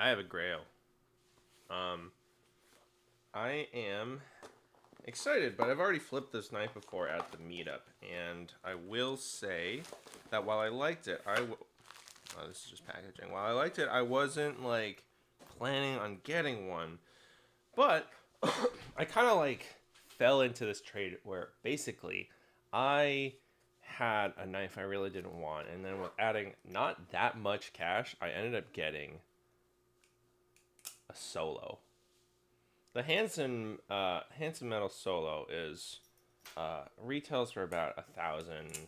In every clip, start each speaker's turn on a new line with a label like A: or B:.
A: I have a Grail. Um, I am excited, but I've already flipped this knife before at the meetup, and I will say that while I liked it, oh, this is just packaging. While I liked it, I wasn't like planning on getting one, but I kind of like fell into this trade where basically I had a knife I really didn't want, and then with adding not that much cash, I ended up getting a Solo. The Hansen Metal Solo is retails for about 1,000,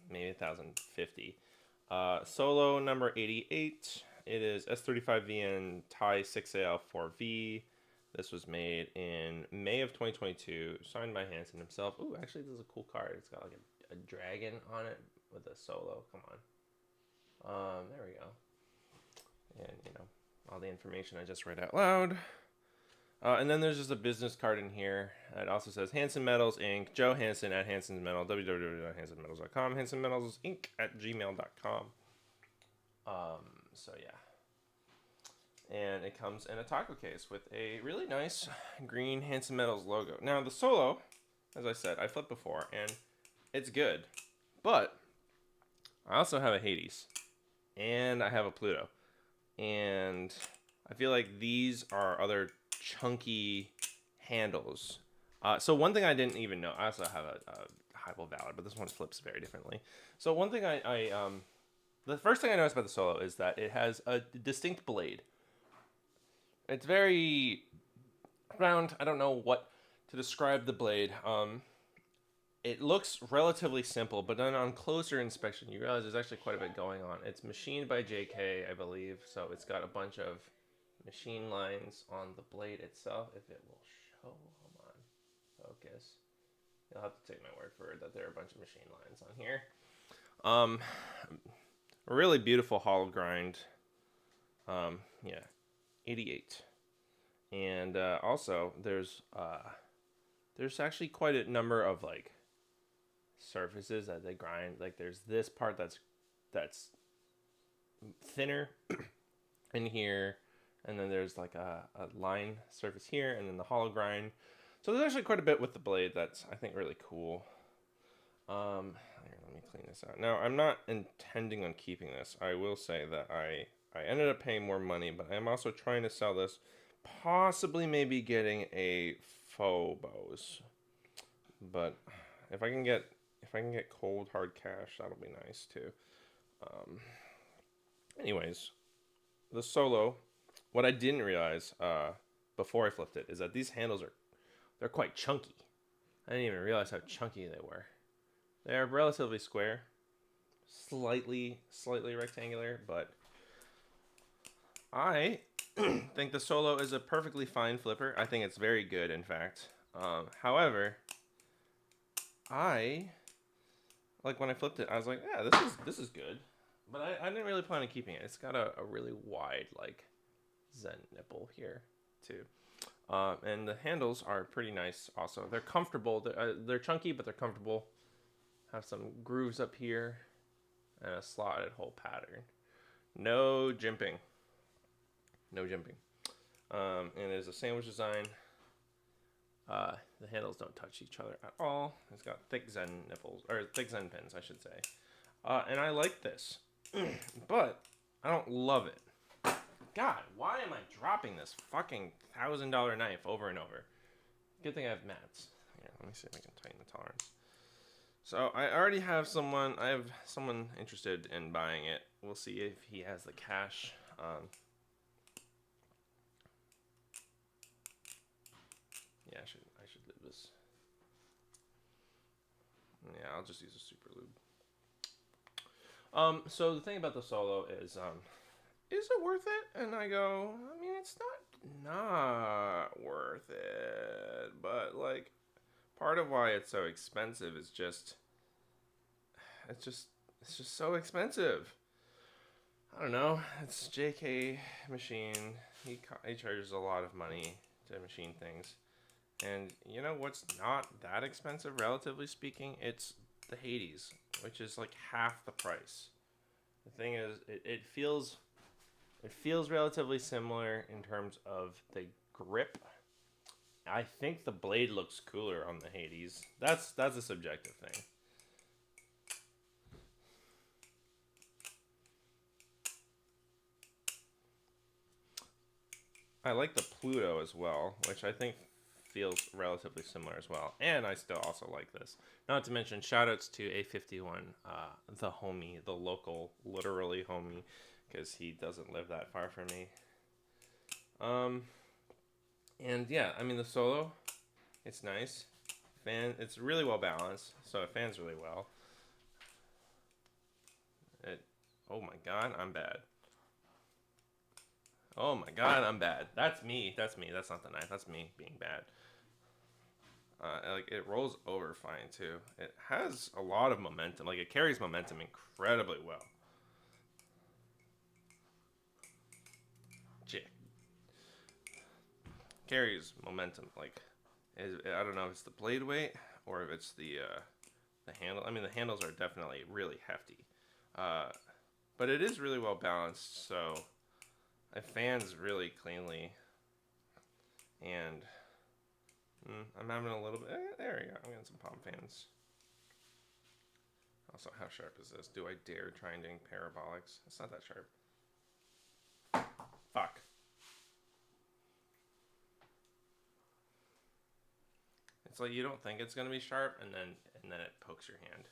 A: maybe 1,050. Solo number 88. It is S35VN Thai 6AL4V. This was made in May of 2022, signed by Hansen himself. Ooh, actually, this is a cool card. It's got like a dragon on it with a Solo. Come on. There we go. And, all the information I just read out loud. And then there's just a business card in here. It also says Hansen Metals Inc. Joe Hansen at Hansen's Metal, www.hansenmetals.com, Hansen Metals Inc. at gmail.com. So yeah. And it comes in a taco case with a really nice green Hansen Metals logo. Now the Solo, as I said, I flipped before, and it's good. But I also have a Hades. And I have a Pluto. And I feel like these are other chunky handles. So one thing I didn't even know, I also have a Highball Valor, but this one flips very differently. So one thing the first thing I noticed about the Solo is that it has a distinct blade. It's very round. I don't know what to describe the blade. It looks relatively simple, but then on closer inspection, you realize there's actually quite a bit going on. It's machined by JK, I believe, so it's got a bunch of machine lines on the blade itself. If it will show, hold on, focus. You'll have to take my word for it that there are a bunch of machine lines on here. A really beautiful hollow grind. Yeah, 88. And also, there's actually quite a number of like surfaces that they grind. Like there's this part that's thinner in here, and then there's like a line surface here, and then the hollow grind. So there's actually quite a bit with the blade that's, I think, really cool. Here, let me clean this out. Now, I'm not intending on keeping this. I will say that I ended up paying more money, but I'm also trying to sell this, possibly maybe getting a Phobos. But if I can get cold hard cash, that'll be nice too. Anyways, the Solo. What I didn't realize before I flipped it is that these handles they're quite chunky. I didn't even realize how chunky they were. They're relatively square, slightly rectangular, but I think the Solo is a perfectly fine flipper. I think it's very good, in fact. However, when I flipped it, I was like, yeah, this is good. But I didn't really plan on keeping it. It's got a really wide, like, Zen nipple here, too. And the handles are pretty nice also. They're comfortable. They're chunky, but they're comfortable. Have some grooves up here and a slotted hole pattern. No jimping. No jimping. And it is a sandwich design. The handles don't touch each other at all. It's got thick Zen nipples, or thick Zen pins, I should say. And I like this, but I don't love it. God, why am I dropping this fucking $1,000 knife over and over? Good thing I have mats. Here, let me see if I can tighten the tolerance. So I already have someone. I have someone interested in buying it. We'll see if he has the cash. Yeah, I should leave this. Yeah, I'll just use a super lube. So the thing about the Solo is it worth it? And I go, I mean, it's not worth it. But like, part of why it's so expensive is it's just so expensive. I don't know. It's JK machine. He charges a lot of money to machine things. And you know what's not that expensive, relatively speaking? It's the Hades, which is like half the price. The thing is, it feels It feels relatively similar in terms of the grip. I think the blade looks cooler on the Hades. That's a subjective thing. I like the Pluto as well, which I think feels relatively similar as well. And I still also like this. Not to mention, shoutouts to A51, the homie, the local, literally homie, because he doesn't live that far from me. And yeah, I mean, the solo, it's nice. It's really well balanced, so it fans really well. Oh my god, I'm bad. Oh my god, I'm bad. That's me. That's me. That's not the knife. That's me being bad. Like it rolls over fine too. It has a lot of momentum. Like it carries momentum incredibly well. Chick carries momentum. Like I don't know if it's the blade weight or if it's the handle. I mean, the handles are definitely really hefty, but it is really well balanced. So it fans really cleanly, and I'm having a little bit. There we go. I'm getting some palm fans. Also, how sharp is this? Do I dare try and doing parabolics? It's not that sharp. Fuck. It's like you don't think it's gonna be sharp, and then it pokes your hand.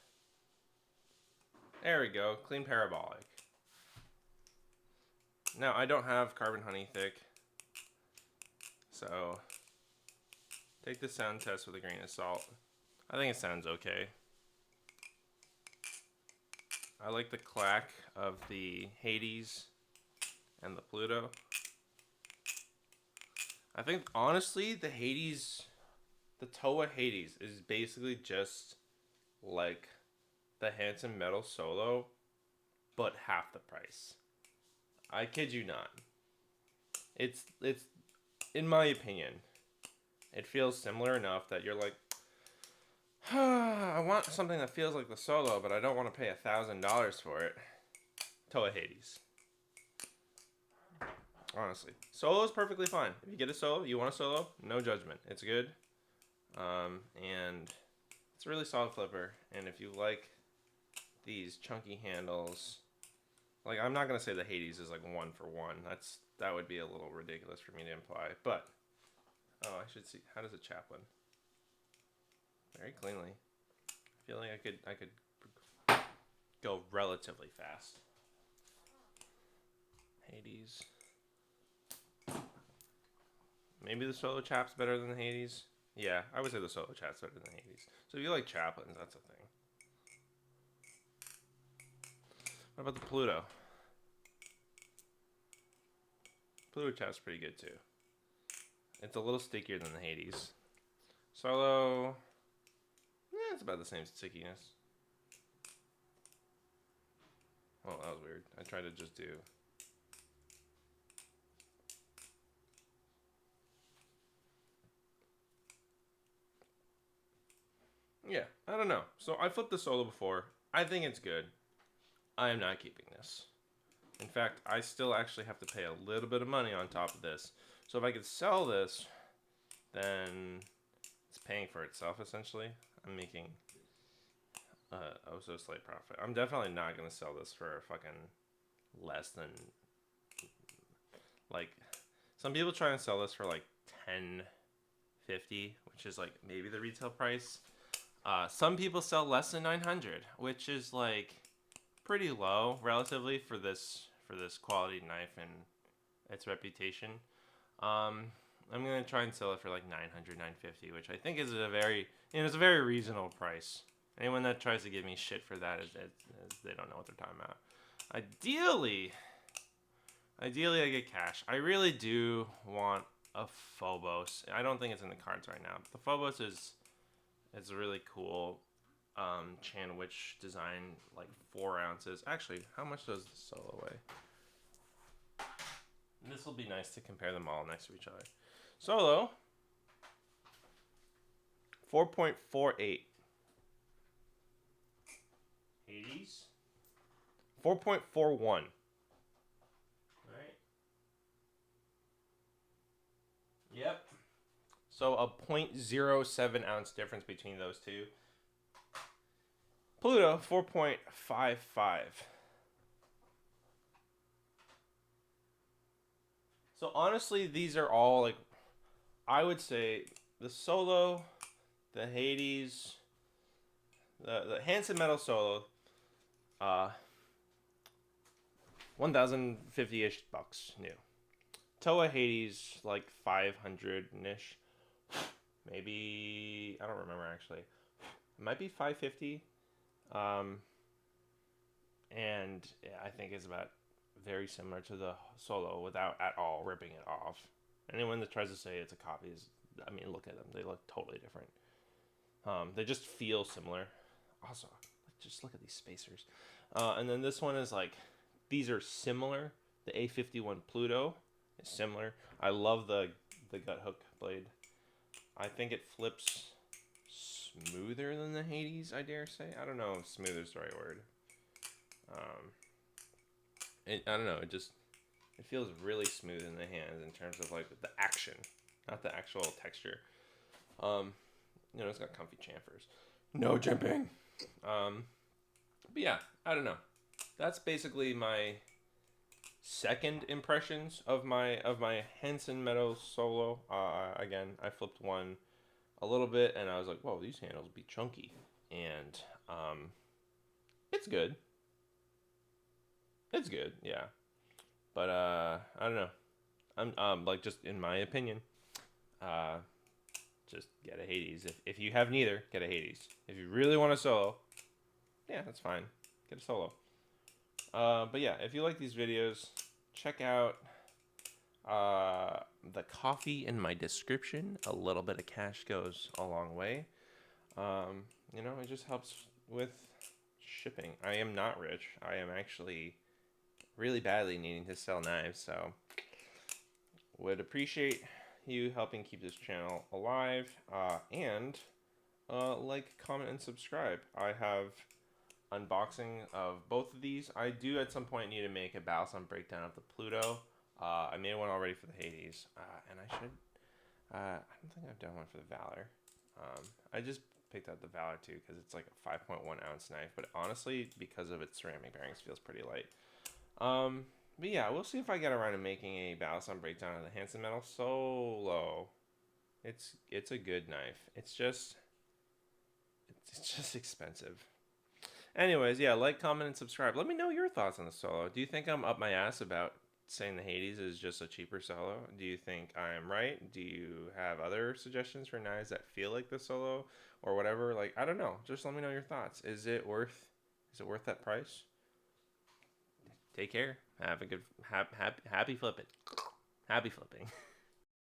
A: There we go. Clean parabolic. Now I don't have carbon honey thick, so take the sound test with a grain of salt. I think it sounds okay. I like the clack of the Hades and the Pluto. I think, honestly, the Hades, the Toa Hades is basically just like the Hansen Metal Solo, but half the price. I kid you not. It's in my opinion, it feels similar enough that you're like, I want something that feels like the Solo, but I don't want to pay $1,000 for it. Toa Hades. Honestly, Solo is perfectly fine. If you get a Solo, you want a Solo, no judgment. It's good, and it's a really solid flipper. And if you like these chunky handles, like I'm not gonna say the Hades is like 1-for-1. That would be a little ridiculous for me to imply. But I should see, how does a chaplain? Very cleanly. I feel like I could go relatively fast. Hades. Maybe the Solo Chap's better than the Hades. Yeah, I would say the Solo Chap's better than the Hades. So if you like chaplains, that's a thing. What about the Pluto? Pluto Chap's pretty good too. It's a little stickier than the Hades. Solo, it's about the same stickiness. Oh, that was weird. I tried to just do. Yeah, I don't know. So I flipped the Solo before. I think it's good. I am not keeping this. In fact, I still actually have to pay a little bit of money on top of this. So if I could sell this, then it's paying for itself, essentially. I'm making so slight profit. I'm definitely not going to sell this for fucking less than, like, some people try and sell this for like $10.50, which is like maybe the retail price. Some people sell less than 900, which is like pretty low relatively for this quality knife and its reputation. I'm gonna try and sell it for like 900, 950, which I think is it's a very reasonable price. Anyone that tries to give me shit for that is they don't know what they're talking about. Ideally, I get cash. I really do want a Phobos. I don't think it's in the cards right now. But the Phobos is a really cool Chanwich design, like 4 ounces. Actually, how much does the Solo weigh? This will be nice to compare them all next to each other. Solo, 4.48. Hades, 4.41. Alright. Yep. So a 0.07 ounce difference between those two. Pluto 4.55. So honestly, these are all like, I would say the Solo, the Hades, the Hansen Metal Solo, 1,050-ish bucks new. Toa Hades like 500-ish. Maybe I don't remember actually. It might be 550. And yeah, I think it's about very similar to the Solo without at all ripping it off. Anyone that tries to say it's a copy is, I mean, look at them. They look totally different. They just feel similar. Also, just look at these spacers. And then this one is like, these are similar. The A51 Pluto is similar. I love the gut hook blade. I think it flips smoother than the Hades, I dare say. I don't know if smoother is the right word. I don't know. It feels really smooth in the hands in terms of like the action, not the actual texture. It's got comfy chamfers. No jimping. But yeah, I don't know. That's basically my second impressions of my Hansen Meadows Solo. Again, I flipped one a little bit, and I was like, "Whoa, these handles be chunky," and it's good. It's good, yeah. But I don't know. I'm like, just in my opinion, uh, just get a Hades. If you have neither, get a Hades. If you really want a Solo, yeah, that's fine. Get a Solo. But yeah, if you like these videos, check out the coffee in my description. A little bit of cash goes a long way. It just helps with shipping. I am not rich. I am actually really badly needing to sell knives, so would appreciate you helping keep this channel alive, and like, comment, and subscribe. I have unboxing of both of these. I do at some point need to make a Balisong breakdown of the Pluto. I made one already for the Hades, and I should. I don't think I've done one for the Valor. I just picked out the Valor too because it's like a 5.1 ounce knife, but honestly, because of its ceramic bearings, feels pretty light. But yeah, we'll see if I get around to making a Balisong breakdown of the Hansen Metal Solo. It's a good knife. It's just expensive. Anyways, yeah, like, comment, and subscribe. Let me know your thoughts on the Solo. Do you think I'm up my ass about saying the Hades is just a cheaper Solo? Do you think I am right? Do you have other suggestions for knives that feel like the Solo or whatever? Like, I don't know. Just let me know your thoughts. Is it worth that price? Take care. Have a good happy flipping. Happy flipping.